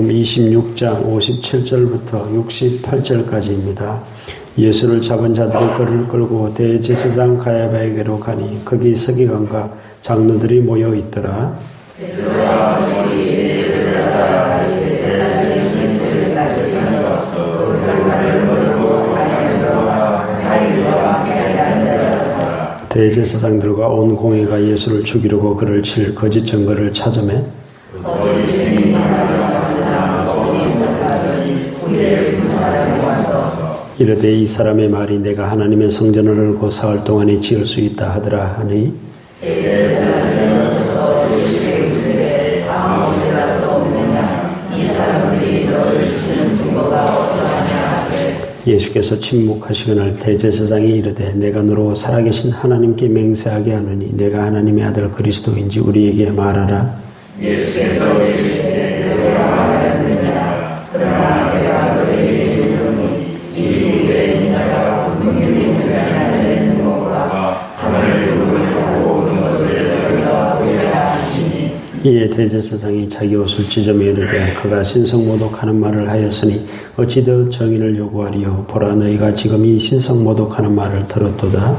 26장 57절부터 68절까지입니다. 예수를 잡은 자들이 그를 끌고 대제사장 가야바에게로 가니 거기 서기관과 장로들이 모여 있더라. 대제사장들과 온 공회가 예수를 죽이려고 그를 칠 거짓 증거를 찾으매 이르되 이 사람의 말이 내가 하나님의 성전을 열고 사흘 동안에 지을 수 있다 하더라 하니 예수께서 침묵하시거늘 대제사장이 이르되 내가 너로 살아계신 하나님께 맹세하게 하노니 내가 하나님의 아들 그리스도인지 우리에게 말하라. 예수께서 이르시되 너희가 말하느니라. 그러나 내가 너희에게 이르노니 이 유대인 자가 분명히 인하는 것과 하나님을 부르고 모든 것을 너희가 보리라 하시니 이에 대제사장이 자기 옷을 찢으며 이르되 그가 신성모독하는 말을 하였으니 어찌 더 정의를 요구하리요. 보라 너희가 지금 이 신성모독하는 말을 들었도다.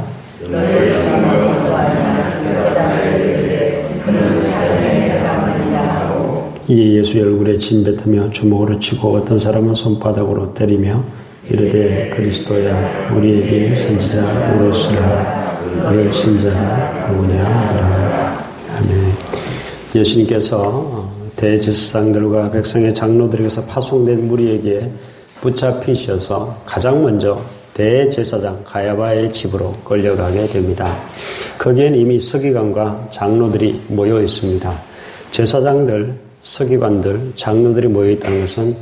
이에 예수의 얼굴에 침 뱉으며 주먹으로 치고 어떤 사람은 손바닥으로 때리며 이르되 그리스도야 우리에게 선지자 오르시라. 너를 신자가 누구냐 하라. 아멘. 예수님께서 대제사장들과 백성의 장로들에게서 파송된 무리에게 붙잡히셔서 가장 먼저 대제사장 가야바의 집으로 끌려가게 됩니다. 거기엔 이미 서기관과 장로들이 모여 있습니다. 제사장들, 서기관들, 장로들이 모여 있다는 것은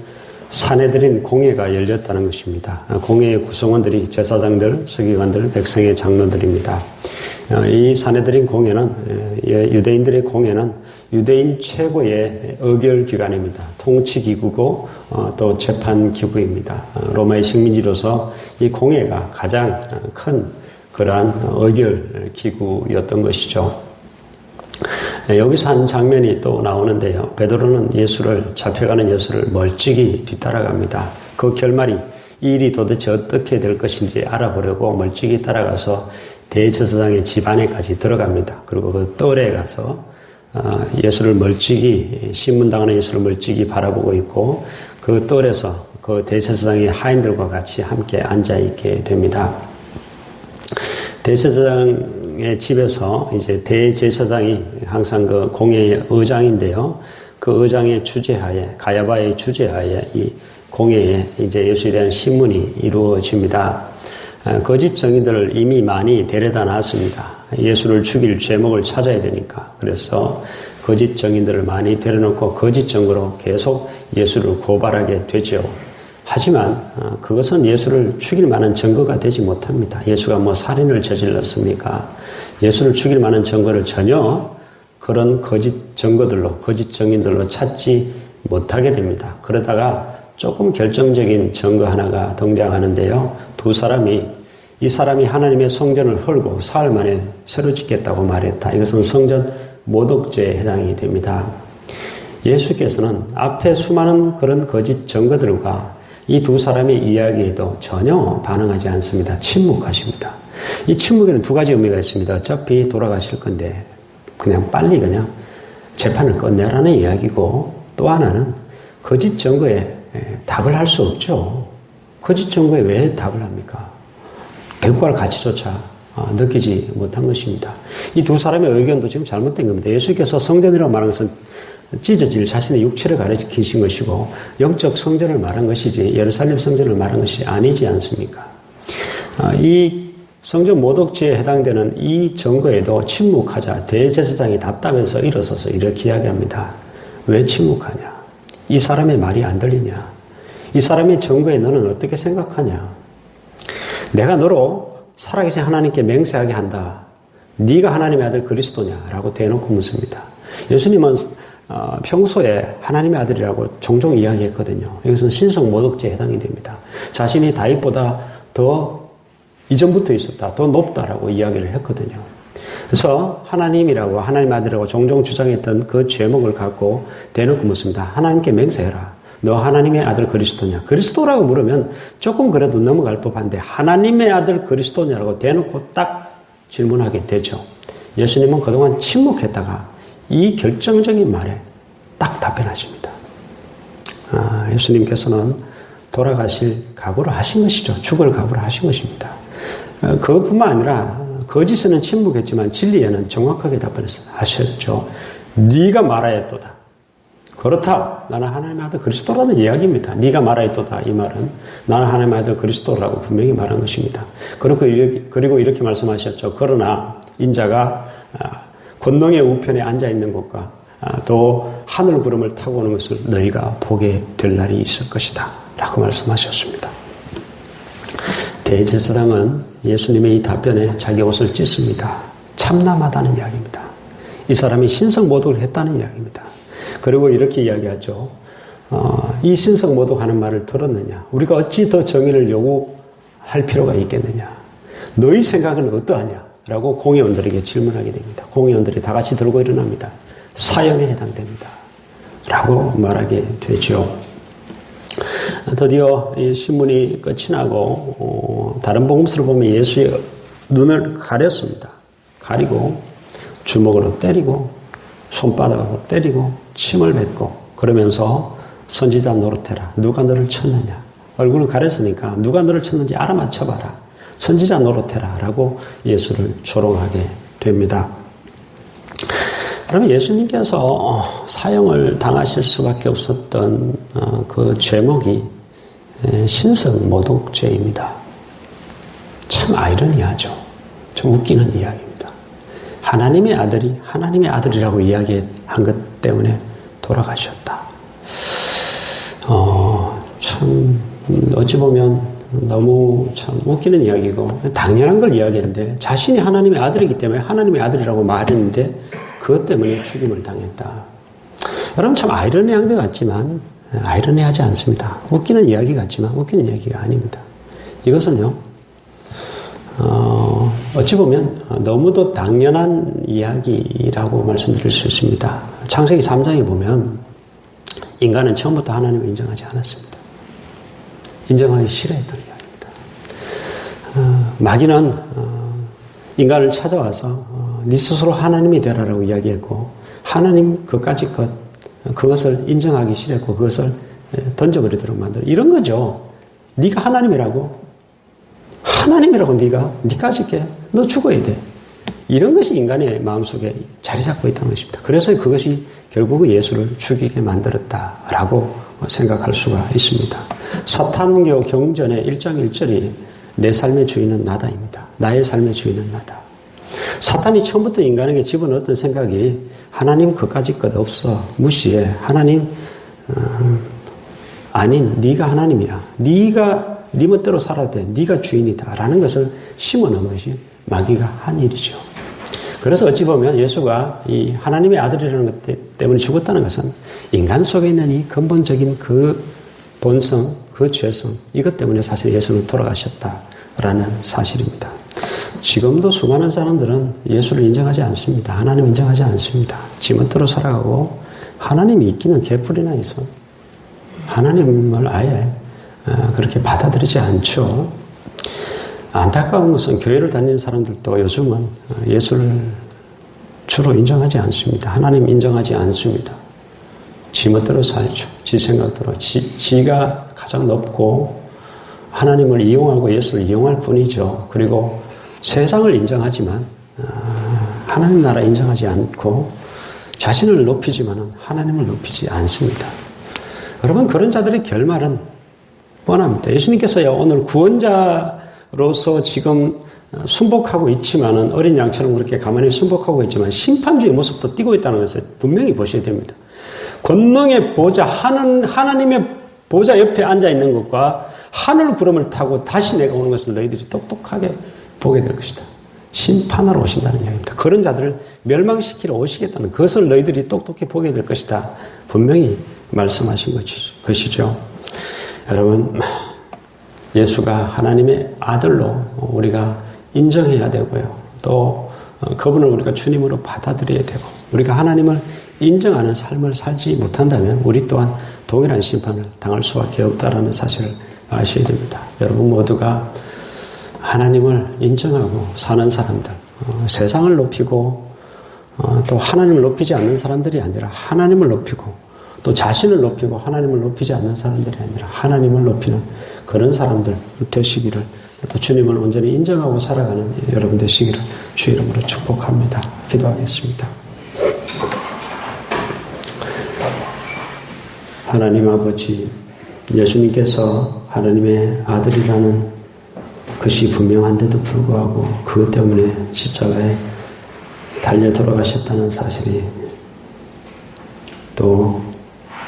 사내들인 공회가 열렸다는 것입니다. 공회의 구성원들이 제사장들, 서기관들, 백성의 장로들입니다. 이 사내들인 공회는 유대인들의 공회는 유대인 최고의 의결기관입니다. 통치기구고 또 재판기구입니다. 로마의 식민지로서 이 공회가 가장 큰 그러한 의결기구였던 것이죠. 여기서 한 장면이 또 나오는데요. 베드로는 잡혀가는 예수를 멀찍이 뒤따라갑니다. 그 결말이 이 일이 도대체 어떻게 될 것인지 알아보려고 멀찍이 따라가서 대제사장의 집 안에까지 들어갑니다. 그리고 그 뜰에 가서 예수를 멀찍이 신문당하는 예수를 멀찍이 바라보고 있고 그 뜰에서 그 대제사장의 하인들과 같이 함께 앉아 있게 됩니다. 대제사장의 집에서 이제 대제사장이 항상 그 공회의 의장인데요. 그 의장의 주재하에 가야바의 주재하에 이 공회에 이제 예수에 대한 신문이 이루어집니다. 거짓 증인들을 이미 많이 데려다 놨습니다. 예수를 죽일 죄목을 찾아야 되니까. 그래서 거짓 증인들을 많이 데려놓고 거짓 증거로 계속 예수를 고발하게 되죠. 하지만 그것은 예수를 죽일 만한 증거가 되지 못합니다. 예수가 뭐 살인을 저질렀습니까? 예수를 죽일 만한 증거를 전혀 그런 거짓 증거들로, 거짓 증인들로 찾지 못하게 됩니다. 그러다가 조금 결정적인 증거 하나가 등장하는데요. 이 사람이 하나님의 성전을 헐고 사흘 만에 새로 짓겠다고 말했다. 이것은 성전 모독죄에 해당이 됩니다. 예수께서는 앞에 수많은 그런 거짓 증거들과 이 두 사람의 이야기에도 전혀 반응하지 않습니다. 침묵하십니다. 이 침묵에는 두 가지 의미가 있습니다. 어차피 돌아가실 건데 빨리 재판을 끝내라는 이야기고, 또 하나는 거짓 증거에 답을 할 수 없죠. 거짓 증거에 왜 답을 합니까? 대국할 가치조차 느끼지 못한 것입니다. 이 두 사람의 의견도 지금 잘못된 겁니다. 예수께서 성전이라고 말한 것은 찢어질 자신의 육체를 가리키신 것이고 영적 성전을 말한 것이지 예루살렘 성전을 말한 것이 아니지 않습니까? 이 성전 모독죄에 해당되는 이 증거에도 침묵하자 대제사장이 답답해서 일어서서 이렇게 이야기합니다. 왜 침묵하냐? 이 사람의 말이 안 들리냐? 이 사람의 증거에 너는 어떻게 생각하냐? 내가 너로 살아계신 하나님께 맹세하게 한다. 네가 하나님의 아들 그리스도냐라고 대놓고 묻습니다. 예수님은 평소에 하나님의 아들이라고 종종 이야기했거든요. 이것은 신성 모독죄에 해당이 됩니다. 자신이 다윗보다 더 이전부터 있었다, 더 높다라고 이야기를 했거든요. 그래서 하나님이라고, 하나님 아들이라고 종종 주장했던 그 죄목을 갖고 대놓고 묻습니다. 하나님께 맹세해라. 너 하나님의 아들 그리스도냐? 그리스도라고 물으면 조금 그래도 넘어갈 법한데 하나님의 아들 그리스도냐라고 대놓고 딱 질문하게 되죠. 예수님은 그동안 침묵했다가 이 결정적인 말에 딱 답변하십니다. 예수님께서는 돌아가실 각오를 하신 것이죠. 죽을 각오를 하신 것입니다. 그것뿐만 아니라 거짓에는 침묵했지만 진리에는 정확하게 답변하셨죠. 네가 말하였도다. 그렇다. 나는 하나님의 아들 그리스도라는 이야기입니다. 네가 말하였도다. 이 말은 나는 하나님의 아들 그리스도라고 분명히 말한 것입니다. 그리고 이렇게 말씀하셨죠. 그러나 인자가 권능의 우편에 앉아있는 것과 또 하늘 구름을 타고 오는 것을 너희가 보게 될 날이 있을 것이다. 라고 말씀하셨습니다. 대제사장은 예수님의 이 답변에 자기 옷을 찢습니다. 참남하다는 이야기입니다. 이 사람이 신성모독을 했다는 이야기입니다. 그리고 이렇게 이야기하죠. 이 신성모독하는 말을 들었느냐? 우리가 어찌 더 정의를 요구할 필요가 있겠느냐? 너희 생각은 어떠하냐? 라고 공회원들에게 질문하게 됩니다. 공회원들이 다 같이 들고 일어납니다. 사형에 해당됩니다. 라고 말하게 되죠. 드디어 이 신문이 끝이 나고 다른 복음서를 보면 예수의 눈을 가렸습니다. 가리고 주먹으로 때리고 손바닥으로 때리고 침을 뱉고 그러면서 선지자 노릇해라. 누가 너를 쳤느냐. 얼굴을 가렸으니까 누가 너를 쳤는지 알아맞혀봐라. 선지자 노릇해라. 라고 예수를 조롱하게 됩니다. 그러면 예수님께서 사형을 당하실 수밖에 없었던 그 죄목이 신성모독죄입니다. 참 아이러니하죠. 좀 웃기는 이야기입니다. 하나님의 아들이 하나님의 아들이라고 이야기한 것 때문에 돌아가셨다. 참 어찌 보면 너무 참 웃기는 이야기고 당연한 걸 이야기했는데 자신이 하나님의 아들이기 때문에 하나님의 아들이라고 말했는데 그것 때문에 죽임을 당했다. 여러분 참 아이러니한 것 같지만 아이러니하지 않습니다. 웃기는 이야기 같지만 웃기는 이야기가 아닙니다. 이것은요 어찌 보면 너무도 당연한 이야기라고 말씀드릴 수 있습니다. 창세기 3장에 보면 인간은 처음부터 하나님을 인정하지 않았습니다. 인정하기 싫어했던 이야기입니다. 마귀는 인간을 찾아와서 네 스스로 하나님이 되라라고 이야기했고 하나님 그것을 인정하기 싫었고 그것을 던져버리도록 만들어 이런 거죠. 네가 하나님이라고 네까지 있게 너 죽어야 돼. 이런 것이 인간의 마음속에 자리 잡고 있다는 것입니다. 그래서 그것이 결국 예수를 죽이게 만들었다라고 생각할 수가 있습니다. 사탄교 경전의 1장 1절이 내 삶의 주인은 나다입니다. 나의 삶의 주인은 나다. 사탄이 처음부터 인간에게 집어넣었던 생각이 하나님 그까짓 것 없어. 무시해. 하나님 아닌 네가 하나님이야. 네가 네 멋대로 살아도 돼. 네가 주인이다. 라는 것을 심어넣은 것이 마귀가 한 일이죠. 그래서 어찌 보면 예수가 이 하나님의 아들이라는 것 때문에 죽었다는 것은 인간 속에 있는 이 근본적인 그 본성, 그 죄성 이것 때문에 사실 예수는 돌아가셨다라는 사실입니다. 지금도 수많은 사람들은 예수를 인정하지 않습니다. 하나님 인정하지 않습니다. 지멋대로 살아가고 하나님이 있기는 개뿔이나 있어. 하나님을 아예 그렇게 받아들이지 않죠. 안타까운 것은 교회를 다니는 사람들도 요즘은 예수를 주로 인정하지 않습니다. 하나님 인정하지 않습니다. 지멋대로 살죠. 지 생각대로. 지가 가장 높고 하나님을 이용하고 예수를 이용할 뿐이죠. 그리고 세상을 인정하지만 하나님 나라 인정하지 않고 자신을 높이지만 하나님을 높이지 않습니다. 여러분 그런 자들의 결말은 뻔합니다. 예수님께서요 오늘 구원자로서 지금 순복하고 있지만은 어린 양처럼 그렇게 가만히 순복하고 있지만 심판주의 모습도 띠고 있다는 것을 분명히 보셔야 됩니다. 권능의 보좌 하나님의 보좌 옆에 앉아 있는 것과 하늘 구름을 타고 다시 내려오는 것을 너희들이 똑똑하게 보게 될 것이다. 심판하러 오신다는 이야기입니다. 그런 자들을 멸망시키러 오시겠다는 그것을 너희들이 똑똑히 보게 될 것이다. 분명히 말씀하신 것이죠. 여러분 예수가 하나님의 아들로 우리가 인정해야 되고요. 또 그분을 우리가 주님으로 받아들여야 되고 우리가 하나님을 인정하는 삶을 살지 못한다면 우리 또한 동일한 심판을 당할 수밖에 없다라는 사실을 아셔야 됩니다. 여러분 모두가 하나님을 인정하고 사는 사람들, 세상을 높이고 또 하나님을 높이지 않는 사람들이 아니라 하나님을 높이고 또 자신을 높이고 하나님을 높이지 않는 사람들이 아니라 하나님을 높이는 그런 사람들 되시기를, 또 주님을 온전히 인정하고 살아가는 여러분 되시기를 주 이름으로 축복합니다. 기도하겠습니다. 하나님 아버지, 예수님께서 하나님의 아들이라는 것이 분명한데도 불구하고 그것 때문에 십자가에 달려 돌아가셨다는 사실이, 또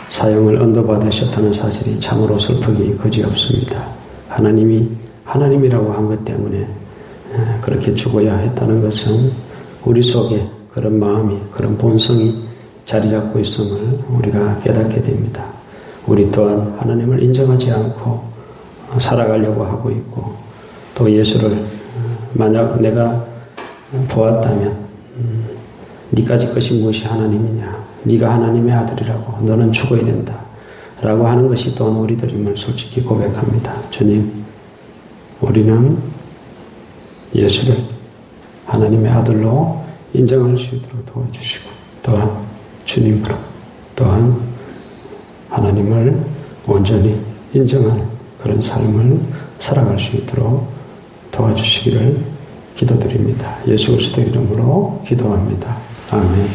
사형을 언도받으셨다는 사실이 참으로 슬프기 그지없습니다. 하나님이 하나님이라고 한 것 때문에 그렇게 죽어야 했다는 것은 우리 속에 그런 마음이, 그런 본성이 자리 잡고 있음을 우리가 깨닫게 됩니다. 우리 또한 하나님을 인정하지 않고 살아가려고 하고 있고, 또 예수를 만약 내가 보았다면 네가 질 것이 무엇이 하나님이냐, 네가 하나님의 아들이라고, 너는 죽어야 된다 라고 하는 것이 또한 우리들임을 솔직히 고백합니다. 주님, 우리는 예수를 하나님의 아들로 인정할 수 있도록 도와주시고, 또한 주님으로, 또한 하나님을 온전히 인정하는 그런 삶을 살아갈 수 있도록 도와주시기를 기도드립니다. 예수 그리스도 이름으로 기도합니다. 아멘.